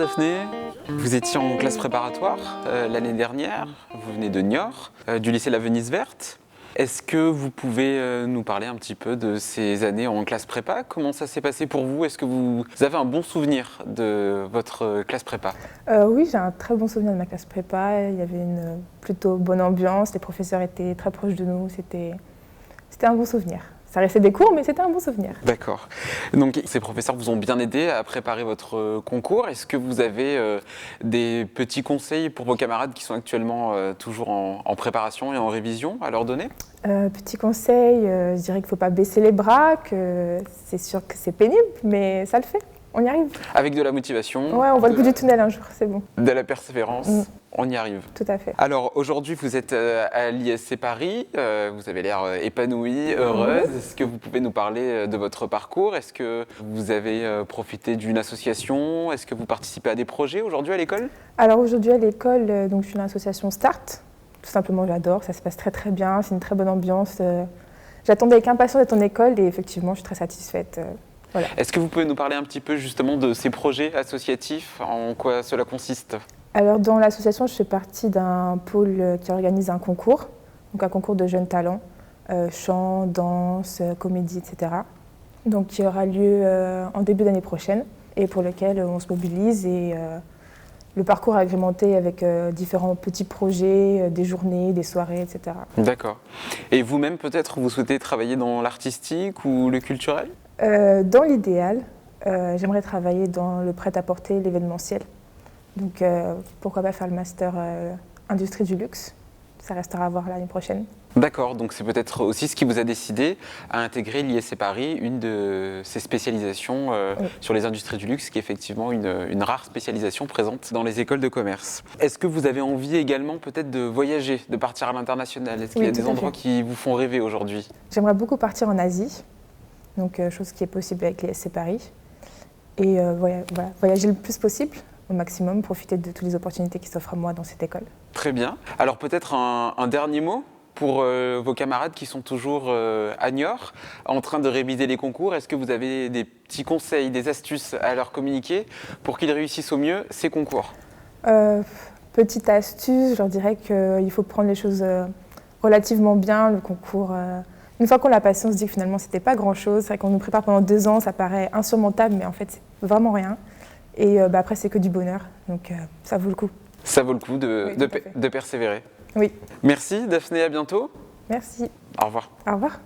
Daphné, vous étiez en classe préparatoire l'année dernière, vous venez de Niort, du lycée La Venise Verte. Est-ce que vous pouvez nous parler un petit peu de ces années en classe prépa? Comment ça s'est passé pour vous? Est-ce que vous avez un bon souvenir de votre classe prépa? Oui, j'ai un très bon souvenir de ma classe prépa. Il y avait une plutôt bonne ambiance, les professeurs étaient très proches de nous, c'était un bon souvenir. Ça restait des cours, mais c'était un bon souvenir. D'accord. Donc ces professeurs vous ont bien aidé à préparer votre concours. Est-ce que vous avez des petits conseils pour vos camarades qui sont actuellement toujours en préparation et en révision à leur donner? Petit conseil, je dirais qu'il ne faut pas baisser les bras, que c'est sûr que c'est pénible, mais ça le fait, on y arrive. Avec de la motivation. Ouais, on voit le bout du tunnel un jour, c'est bon. De la persévérance, on y arrive. Tout à fait. Alors aujourd'hui, vous êtes à l'ISC Paris, vous avez l'air épanouie, heureuse. Est-ce que vous pouvez nous parler de votre parcours? Est-ce que vous avez profité d'une association? Est-ce que vous participez à des projets aujourd'hui à l'école? Alors aujourd'hui à l'école, donc je suis dans l'association Start. Tout simplement, j'adore, ça se passe très très bien, c'est une très bonne ambiance. J'attendais avec impatience d'être en école et effectivement, je suis très satisfaite. Voilà. Est-ce que vous pouvez nous parler un petit peu justement de ces projets associatifs? En quoi cela consiste? Alors dans l'association, je fais partie d'un pôle qui organise un concours, donc un concours de jeunes talents, chant, danse, comédie, etc. Donc qui aura lieu en début d'année prochaine et pour lequel on se mobilise et le parcours est agrémenté avec différents petits projets, des journées, des soirées, etc. D'accord. Et vous-même peut-être vous souhaitez travailler dans l'artistique ou le culturel? Dans l'idéal, j'aimerais travailler dans le prêt-à-porter, l'événementiel. Donc pourquoi pas faire le master industrie du luxe. Ça restera à voir l'année prochaine. D'accord, donc c'est peut-être aussi ce qui vous a décidé à intégrer l'ISC Paris, une de ces spécialisations sur les industries du luxe, qui est effectivement une rare spécialisation présente dans les écoles de commerce. Est-ce que vous avez envie également peut-être de voyager, de partir à l'international? Est-ce qu'il y a des endroits qui vous font rêver aujourd'hui? J'aimerais beaucoup partir en Asie, donc chose qui est possible avec l'ISC Paris. Et voilà, voyager le plus possible, au maximum, profiter de toutes les opportunités qui s'offrent à moi dans cette école. Très bien. Alors peut-être un dernier mot pour vos camarades qui sont toujours à Niort, en train de réviser les concours. Est-ce que vous avez des petits conseils, des astuces à leur communiquer pour qu'ils réussissent au mieux ces concours? Petite astuce, je leur dirais qu'il faut prendre les choses relativement bien. Le concours, une fois qu'on l'a passé, on se dit que finalement c'était pas grand-chose. C'est vrai qu'on nous prépare pendant 2 ans, ça paraît insurmontable, mais en fait c'est vraiment rien. Et après c'est que du bonheur, donc ça vaut le coup. Ça vaut le coup de persévérer. Oui. Merci Daphné, à bientôt. Merci. Au revoir. Au revoir.